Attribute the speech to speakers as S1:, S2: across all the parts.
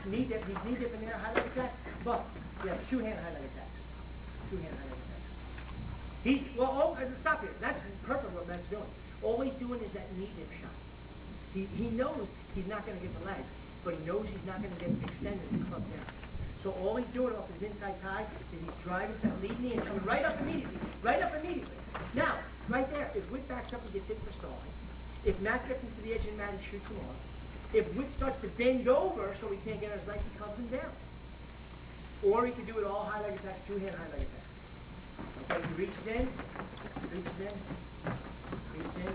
S1: knee dip. He's knee dipping there, high leg attack. But yeah, two-hand high leg attacks. Two-hand high leg attacks. Stop here. That's perfect what Matt's doing. All he's doing is that knee dip shot. He knows he's not going to get the leg, but he knows he's not going to get extended and clubbed down. So all he's doing off his inside tie is he's driving to that lead knee and coming right up immediately. Right up immediately. Now, right there, if Witt backs up and gets hit for stalling, if Matt gets into the edge of the mat and shoots him off, if Witt starts to bend over so he can't get on his leg, he clubs him down. Or he can do it all high leg attacks, two-hand high leg attacks. Okay, he reaches in. Okay,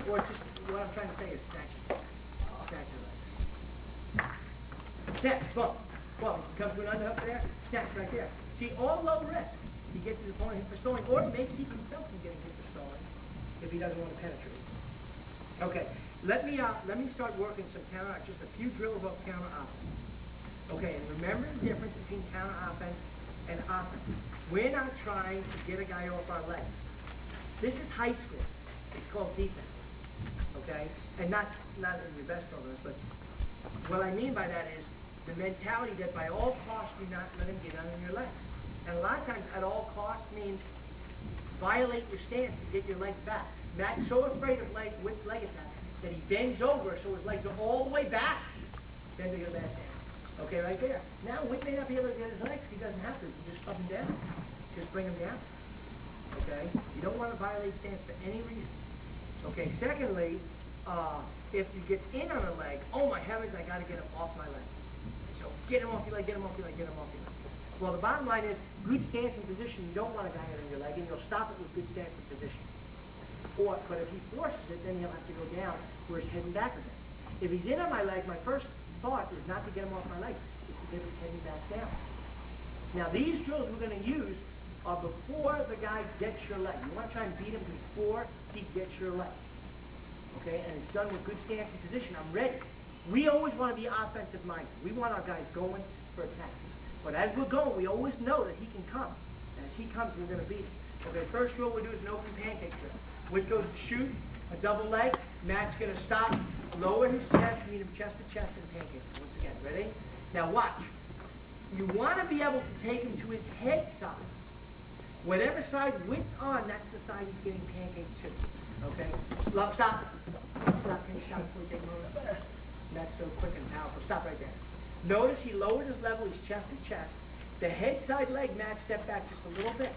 S1: or just, what I'm trying to say is snatch your legs. Snatch, boom. Well, he comes to an underhook there, snatch right there. See, all low risk. He gets his opponent hit for stalling, or he may keep himself from getting hit for stalling if he doesn't want to penetrate. Okay, let me start working some counter, just a few drills of counter offense. Okay, and remember the difference between counter offense and offense. We're not trying to get a guy off our legs. This is high school. It's called defense. Okay, and not in your best programs, but what I mean by that is the mentality that by all costs do not let him get under your legs. And a lot of times at all costs means violate your stance to get your legs back. Matt's so afraid of leg attack that he bends over so his legs are all the way back. Bend to your last hand. Okay, right there. Now Witt may not be able to get his legs. He doesn't have to. You just up and down. Just bring him down. Okay? You don't want to violate stance for any reason. Okay, secondly, if he gets in on a leg, oh my heavens, I got to get him off my leg. So get him off your leg, get him off your leg, get him off your leg. Well, the bottom line is, good stance and position, you don't want a guy in your leg, and you'll stop it with good stance and position. But if he forces it, then he'll have to go down where he's heading back again. If he's in on my leg, my first thought is not to get him off my leg, is to get him heading back down. Now, these drills we're going to use are before the guy gets your leg. You want to try and beat him before he gets your leg. Okay, and it's done with good stance and position. I'm ready. We always want to be offensive minded. We want our guys going for attacks. But as we're going, we always know that he can come. And as he comes, we're going to beat him. Okay, first drill we'll do is an open pancake drill. Witt goes to shoot, a double leg. Matt's going to stop, lower his chest, meet him chest to chest, and pancake. Once again, ready? Now watch. You want to be able to take him to his head side. Whatever side Witt's on, that's the side he's getting pancaked to. Okay? Stop. Stop. Take a shot before you take him over. That's so quick and powerful. Stop right there. Notice he lowered his level. He's chest to chest. The head side leg, Matt stepped back just a little bit.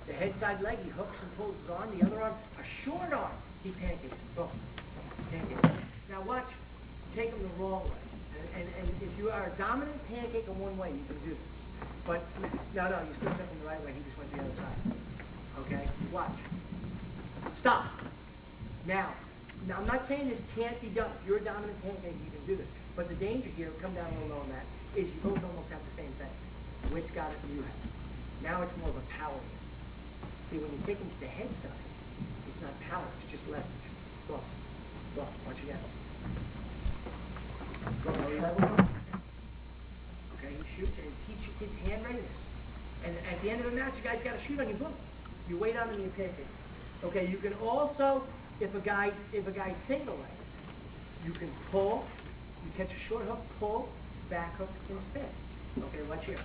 S1: The head side leg, he hooks and pulls his arm. The other arm, a short arm, he pancakes. Boom. Pancakes. Now watch. Take him the wrong way. And if you are a dominant pancake in one way, you can do this. But no, you still took him the right way. He just went the other side. Okay? Watch. Stop. Now, I'm not saying this can't be done. If you're a dominant pancake, you can do this. But the danger here, come down a little low on that, is you both almost have the same thing. Witt's got it and you have it. Now it's more of a power game. See, when you take him to the head side, it's not power, it's just leverage. Go. Watch again. Go, level. Okay, he shoots and teach his hand readiness. And at the end of the match, you guys got to shoot on your boom. You wait on him and you pancake. Okay, you can also, if a guy single leg, you can pull, you catch a short hook, pull, back hook, and spin. Okay, watch here.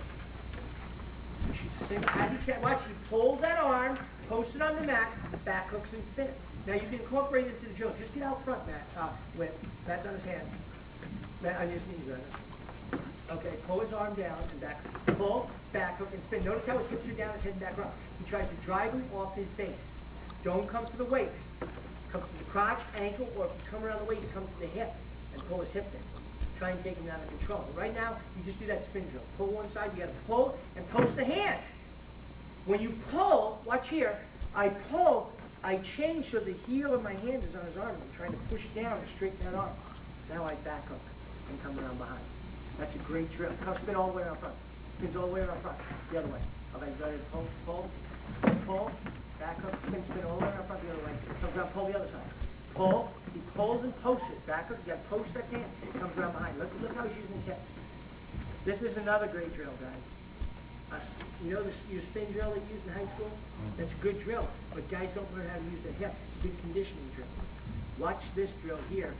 S1: You shoot the single, as you can, watch, he pulls that arm, post it on the mat, back hooks and spin. Now you can incorporate it into the drill. Just get out front, Matt, with Matt's on his hand. Matt, on your knees, right? Okay, pull his arm down and back, pull, back hook, and spin. Notice how it gets you down his head and back up. He tries to drive him off his base. Don't come to the waist. Come to the crotch, ankle, or if you come around the waist, come to the hip and pull his hip in. Try and take him out of control. But right now, you just do that spin drill. Pull one side, you got to pull and post the hand. When you pull, watch here, I pull, I change so the heel of my hand is on his arm. I'm trying to push down and straighten that arm. Now I back hook and come around behind. That's a great drill. Come spin all the way around front. Spins all the way around front. The other way. Okay, go ahead, pull, back hook, spin all the way around front the other way. Comes around, pull the other side. Pull, he pulls and posts it. Back hook, you got to post that hand. It comes around behind. Look how he's using his hip. This is another great drill, guys. You know your spin drill they used in high school? That's a good drill, but guys don't learn how to use their hip. It's a good conditioning drill. Watch this drill here.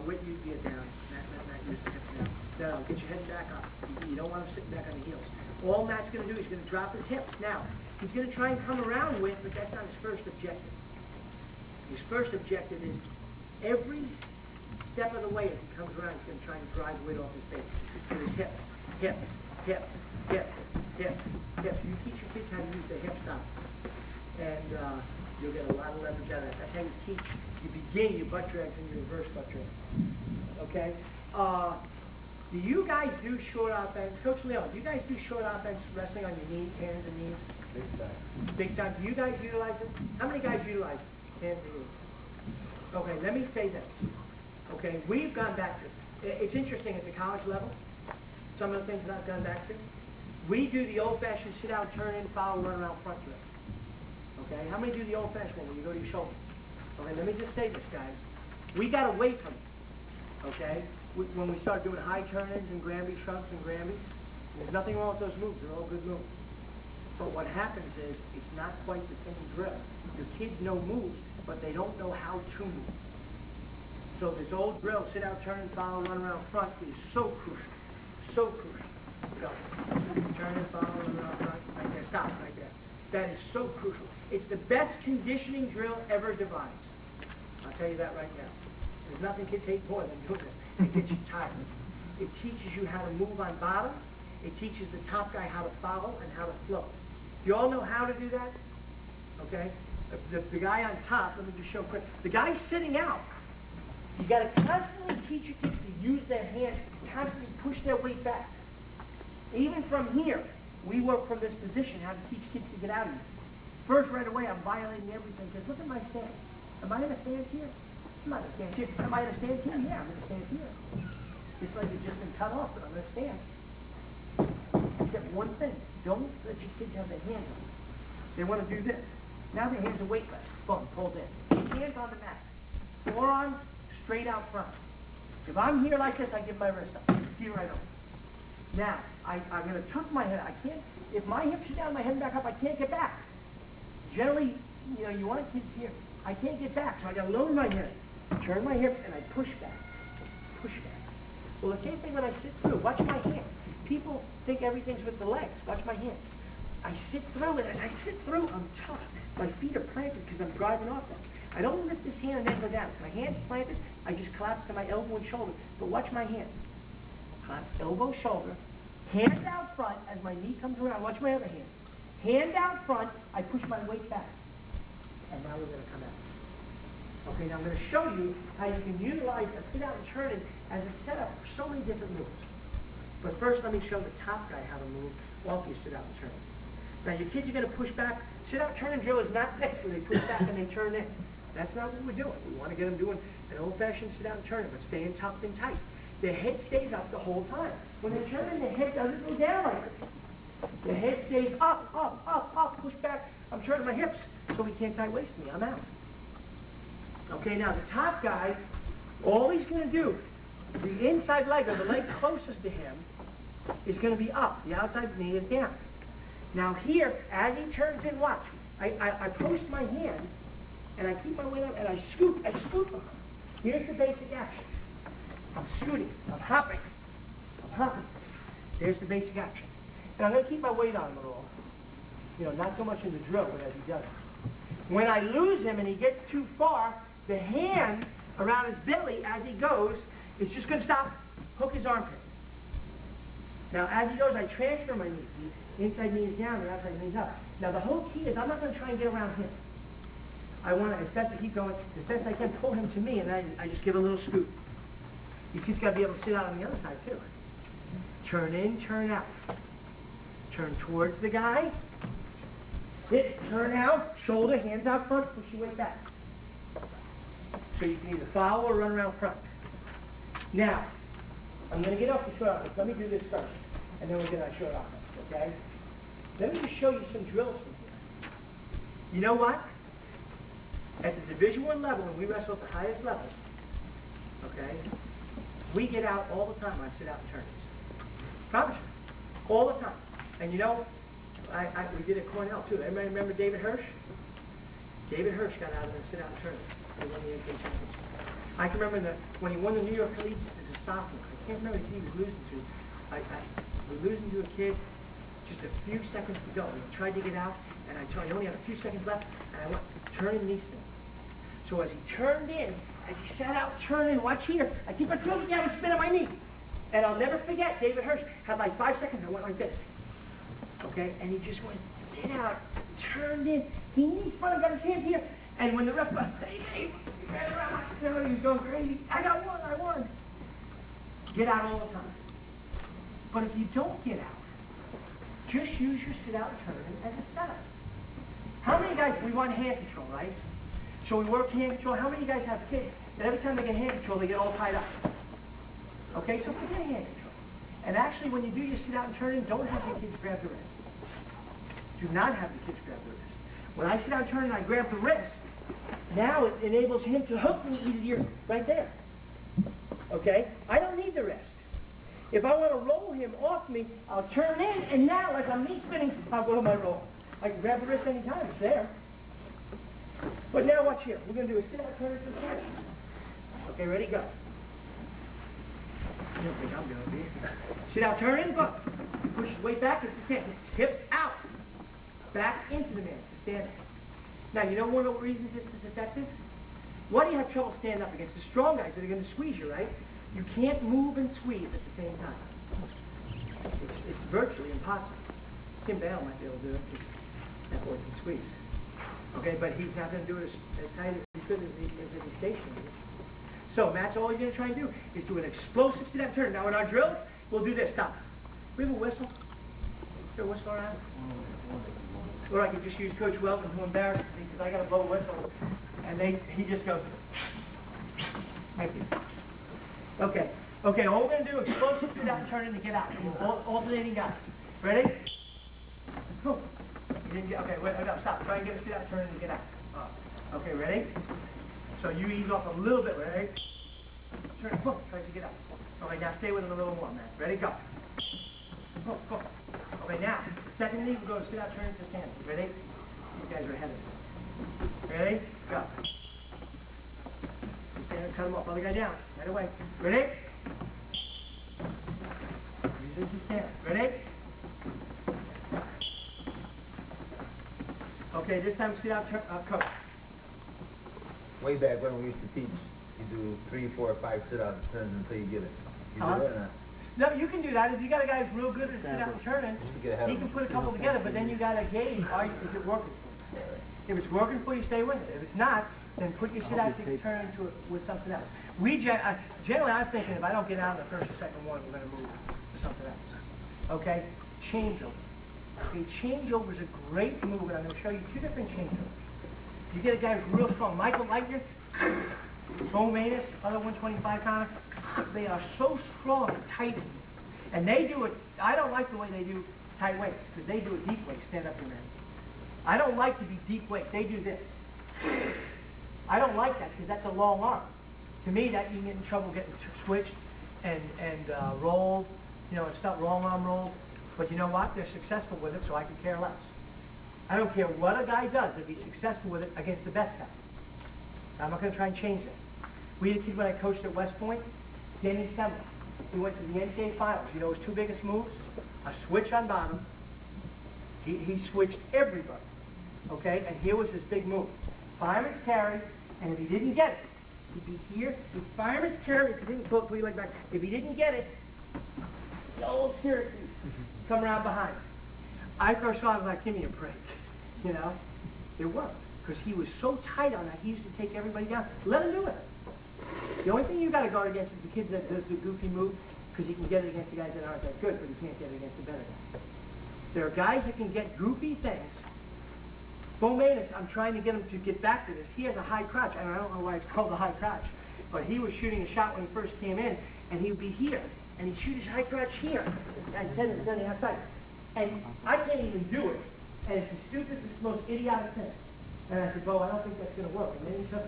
S1: Whit, you get down. Not use the hip now. No, get your head back up. You don't want him sitting back on the heels. All Matt's going to do is going to drop his hips. Now, he's going to try and come around with, but that's not his first objective. His first objective is every step of the way as he comes around, he's going to try and drive weight off his face. With his hips, hips, hips, hips, hips, hips. You teach your kids how to use their hip stop. And you'll get a lot of leverage out of that. That's how you teach. You begin your butt drags and your reverse butt drags. Okay? Do you guys do short offense? Coach Leon, do you guys do short offense wrestling on your knees, hands and knees?
S2: Big time.
S1: Big time. Do you guys utilize it? How many guys utilize it? Hands and knees. Okay, let me say this. Okay, we've gone back to, it's interesting at the college level, some of the things that I've gone back to. We do the old-fashioned sit-out, turn-in, follow, run around front drill. Okay, how many do the old-fashioned one when you go to your shoulder? Okay, let me just say this, guys. We got away from it. Okay? When we start doing high turn-ins and Granby shrugs and Granbys, there's nothing wrong with those moves. They're all good moves. But what happens is it's not quite the same drill. Your kids know moves, but they don't know how to move. So this old drill, sit out, turn, follow, run around front, is so crucial. So crucial. Go. Turn and follow, run around front. Right there. Stop right there. That is so crucial. It's the best conditioning drill ever devised. I'll tell you that right now. There's nothing kids hate more than doing it. It gets you tired. It teaches you how to move on bottom. It teaches the top guy how to follow and how to float. You all know how to do that? Okay? The guy on top, let me just show quick. The guy sitting out, you got to constantly teach your kids to use their hands, constantly push their weight back. Even from here, we work from this position, how to teach kids to get out of here. First, right away, I'm violating everything, because look at my stance. Am I in a stance here? I'm not in a stance here. Am I in a stance here? Yeah, I'm in a stance here. It's like it's just been cut off, but I'm in a stance. Except one thing, don't let your kids have their hands on. They want to do this. Now their hands are weightless. Boom, pulled in. Hands on the mat. Forearms straight out front. If I'm here like this, I give my wrist up. Here I don't. Now, I'm going to tuck my head. I can't, if my hips are down, my head back up, I can't get back. Generally, you know, you want kids here. I can't get back, so I got to lower my head, turn my hips, and I push back. Push back. Well, the same thing when I sit through. Watch my hands. People think everything's with the legs. Watch my hands. I sit through, and as I sit through, I'm tough. My feet are planted because I'm driving off them. I don't lift this hand and then go down. My hand's planted, I just collapse to my elbow and shoulder. But watch my hands. Collapse, elbow, shoulder. Hand out front as my knee comes around. Watch my other hand. Hand out front, I push my weight back. And now we're going to come out. Okay, now I'm going to show you how you can utilize a sit-out and turn-in as a setup for so many different moves. But first, let me show the top guy how to move off your sit-out and turn-in. Now, your kids are going to push back. Sit-out turn-in drill is not this, where they push back and they turn in. That's not what we're doing. We want to get them doing an old-fashioned sit-out and turn-in, but staying tucked and tight. Their head stays up the whole time. When they turn in, the head doesn't go down like this. The head stays up, up, up, up, push back. I'm turning my hips, so he can't tie waist me. I'm out. Okay, now the top guy, all he's going to do, the inside leg or the leg closest to him is going to be up. The outside knee is down. Now here, as he turns in, watch. I post my hand, and I keep my weight up, and I scoop him. Here's the basic action. I'm scooting. I'm hopping. I'm hopping. There's the basic action. And I'm going to keep my weight on him a little. You know, not so much in the drill, but as he does it. When I lose him and he gets too far, the hand around his belly as he goes is just going to stop, hook his armpit. Now, as he goes, I transfer my knee. The inside knee is down, the outside knee is up. Now, the whole key is I'm not going to try and get around him. I want to, as best I keep going, as best I can, pull him to me, and I just give a little scoop. Your kid's got to be able to sit out on the other side, too. Turn in, turn out. Turn towards the guy. Sit, turn out, shoulder, hands out front, push your weight back. So you can either follow or run around front. Now, I'm going to get off the short offense. Let me do this first, and then we'll get on short offense, okay? Let me just show you some drills from here. You know what? At the Division I level, when we wrestle at the highest levels, okay, we get out all the time on sit-out and turn-ins. Promise you. All the time. And you know, we did at Cornell, too. Everybody remember David Hirsch? David Hirsch got out of the sit-out and turn-ins. He won the NK championship. I can remember when he won the New York Collegiate, the stop him. I can't remember who he was losing to. We're losing to a kid, just a few seconds to go. He tried to get out, and I told him he only had a few seconds left, and I went, turn in knee spin. So as he turned in, as he sat out, turn in, watch here, I keep my foot down and spin on my knee. And I'll never forget, David Hirsch had like 5 seconds, I went like this. Okay, and he just went, sit out, turned in, he knee spun, got his hand here, and when the ref went, hey, he ran around like, he was going crazy, I won. Get out all the time. But if you don't get out, just use your sit out and turn in as a setup. How many guys, we want hand control, right? So we work hand control. How many guys have kids that every time they get hand control, they get all tied up? Okay, so forget hand control. And actually, when you do your sit out and turn in, don't have your kids grab the wrist. Do not have the kids grab the wrist. When I sit down and turn and I grab the wrist, now it enables him to hook me easier right there. Okay? I don't need the wrist. If I want to roll him off me, I'll turn in, and now as I'm knee spinning, I'll go to my roll. I can grab the wrist anytime, it's there. But now watch here. We're going to do a sit out, turn, and turn. Okay, ready, go. You don't think I'm going to be. Sit out, turn in, go. Push his weight back, it's the stand. His hips out. Back into the man, to stand. Now, you know one of the reasons this is effective? Why do you have trouble standing up against the strong guys that are going to squeeze you, right? You can't move and squeeze at the same time. It's virtually impossible. Tim Bale might be able to do it. That boy can squeeze. Okay, but he's not going to do it as tight as he could as he stationary. So, Matt's all you're going to try and do is do an explosive sit-out turn. Now, in our drills, we'll do this. Stop. We have a whistle. Is there a whistle around? Or I could just use Coach Welton to embarrass me because I got a blow whistle. And he just goes, thank you. Okay, all we're going to do is explosive sit-out turn in to get out. Alternating guys. Ready? Cool. You didn't get, okay, wait, no, stop. Try and get a sit-out turn in to get out. Okay, ready? So you ease off a little bit, ready? Turn, boom, try to get out. Okay, now stay with it a little more, man. Ready, go. Boom, boom. Okay, now, second knee, we'll go to sit-out turn to stand. Ready? These guys are ahead of me. Ready? Go. Stand, cut them off. Other guy down. Right away. Ready? Use this to stand. Ready? Okay, this time sit-out turn, coach.
S2: Way back when we used to teach, you do 3, 4, 5 sit-out turns until you get it. You do it or not?
S1: No, you can do that. If you got a guy who's real good at sit-out and turning, he can put a couple together, but then you got to gauge, is it working for you? If it's working for you, stay with it. If it's not, then put your sit-out and turn into it with something else. Generally, I'm thinking if I don't get out in the first or second one, we're going to move to something else. Okay? Changeover. Okay, changeover is a great move, and I'm going to show you 2 different changeovers. You get a guy who's real strong. Michael Leitner, Bo Manus, other 125 pounder, they are so strong and tight. And they do it, I don't like the way they do tight weights, because they do a deep weight, stand up your man. I don't like to be deep weights, they do this. I don't like that, because that's a long arm. To me, that you can get in trouble getting switched and rolled, and stuff, wrong arm rolled. But you know what? They're successful with it, so I can care less. I don't care what a guy does if he's successful with it against the best guy. I'm not going to try and change that. We had a kid when I coached at West Point, Danny Semmel. He went to the NCAA finals. You know his 2 biggest moves? A switch on bottom. He switched everybody. Okay? And here was his big move. Fireman's carry, and if he didn't get it, he'd be here. He'd fireman's carry, if he didn't pull your leg back. If he didn't get it, the old Syracuse come around behind. I first saw him, I was like, give me a break. It worked. Because he was so tight on that, he used to take everybody down. Let him do it. The only thing you got to guard against is the kids that does the goofy move, because you can get it against the guys that aren't that good, but you can't get it against the better guys. There are guys that can get goofy things. Bo Manus, I'm trying to get him to get back to this. He has a high crotch, and I don't know why it's called a high crotch, but he was shooting a shot when he first came in, and he would be here, and he'd shoot his high crotch here, and 10 on the outside. And I can't even do it. And it's the stupidest, it's the most idiotic thing. And I said, Bo, I don't think that's going to work. And then he took,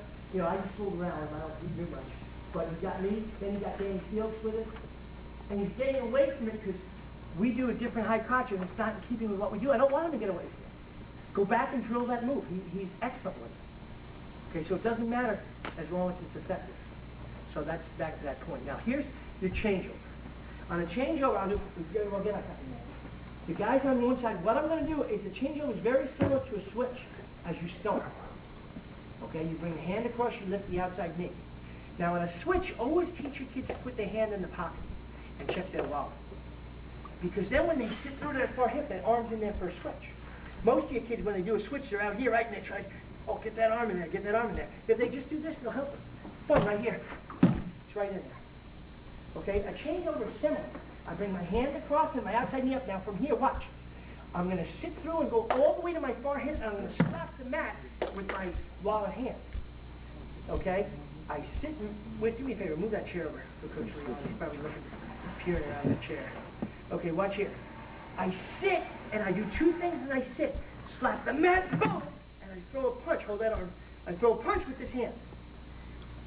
S1: I just fooled around and I don't do much. But he got me, then he got Danny Fields with it. And he's getting away from it because we do a different high crotch and it's not in keeping with what we do. I don't want him to get away from it. Go back and drill that move. He's excellent with it. Okay, so it doesn't matter as long as it's effective. So that's back to that point. Now, here's your changeover. On a changeover, I'll get a couple more. The guys on one side, what I'm going to do is the changeover is very similar to a switch as you start. Okay, you bring the hand across, you lift the outside knee. Now on a switch, always teach your kids to put their hand in the pocket and check their wallet. Because then when they sit through that far hip, that arm's in there for a switch. Most of your kids, when they do a switch, they're out here, right, and they try, oh, get that arm in there, get that arm in there. If they just do this, it'll help them. Boom, right here. It's right in there. Okay, a changeover is similar. I bring my hand across and my outside knee up. Now from here, watch. I'm going to sit through and go all the way to my far hip, and I'm going to slap the mat with my wallet hand. Okay? I sit and, wait, do me a favor, move that chair over for Coach Leon. He's probably looking, peering around the chair. Okay, watch here. I sit, and I do two things as I sit. Slap the mat, boom, and I throw a punch. Hold that arm. I throw a punch with this hand.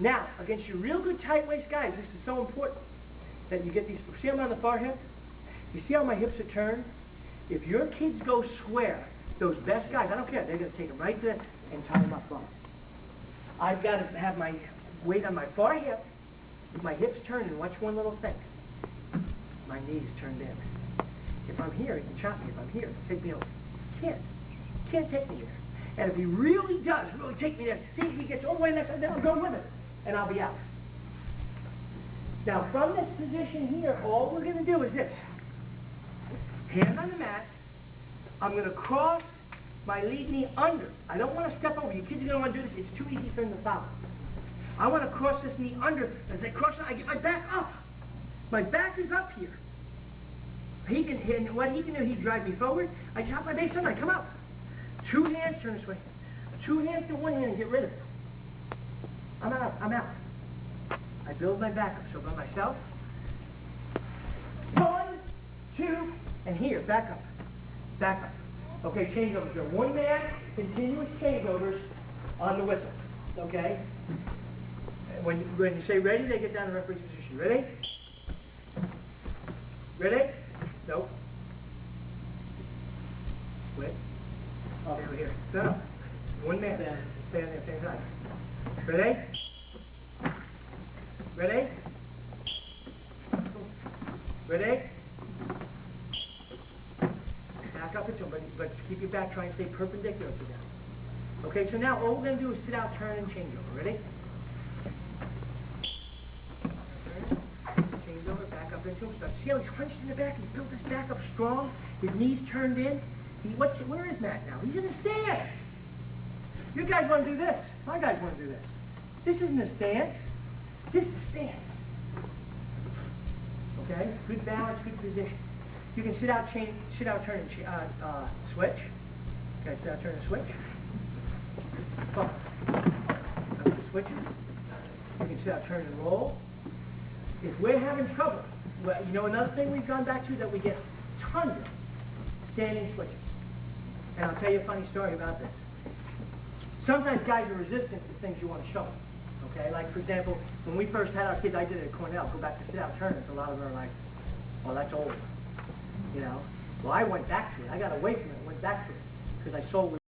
S1: Now, against your real good tight waist guys, this is so important that you get these. See them on the far hip? You see how my hips are turned? If your kids go square, those best guys, I don't care, they're going to take them right there and tie them up front. I've got to have my weight on my far hip, with my hips turned, and watch one little thing. My knees turned in. If I'm here, he can chop me. If I'm here, take me over. Can't take me there. And if he really does, really take me there, see if he gets all the way next, then I'll go with it, and I'll be out. Now, from this position here, all we're going to do is this. Hand on the mat. I'm going to cross my lead knee under. I don't want to step over. You kids are going to want to do this. It's too easy for them to follow. I want to cross this knee under. As I cross it, I get my back up. My back is up here. He can hit. What he can do, he drive me forward. I drop my base under. I come up. Two hands, turn this way. Two hands to one hand and get rid of it. I'm out. I build my back up. So by myself. 1, 2, and here, back up. Okay, changeovers. They're one-man, continuous changeovers on the whistle. Okay? When you say ready, they get down to referee's position. Ready? Ready? Nope. Wait. Oh, over here. No. One man. Stand there, same time. Ready? Ready? Ready? Back up into them, but keep your back, try and stay perpendicular to them. Okay, so now all we're going to do is sit out, turn, and change over. Ready? Change over, back up into him. Start. See how he's hunched in the back? He's built his back up strong. His knees turned in. Where is Matt now? He's in the stance. You guys want to do this. My guys want to do this. This isn't a stance. This is a stance. Okay? Good balance, good position. You can sit out, turn, and switch. Okay, sit out, turn, and switch. Bump. Switches. You can sit out, turn, and roll. If we're having trouble, well, you know another thing we've gone back to that we get tons of? Standing switches. And I'll tell you a funny story about this. Sometimes guys are resistant to things you want to show them. Okay, like for example, when we first had our kids, I did it at Cornell, go back to sit out tournaments, a lot of them are like, oh, that's old. You know? Well, I went back to it. I got away from it and went back to it because I saw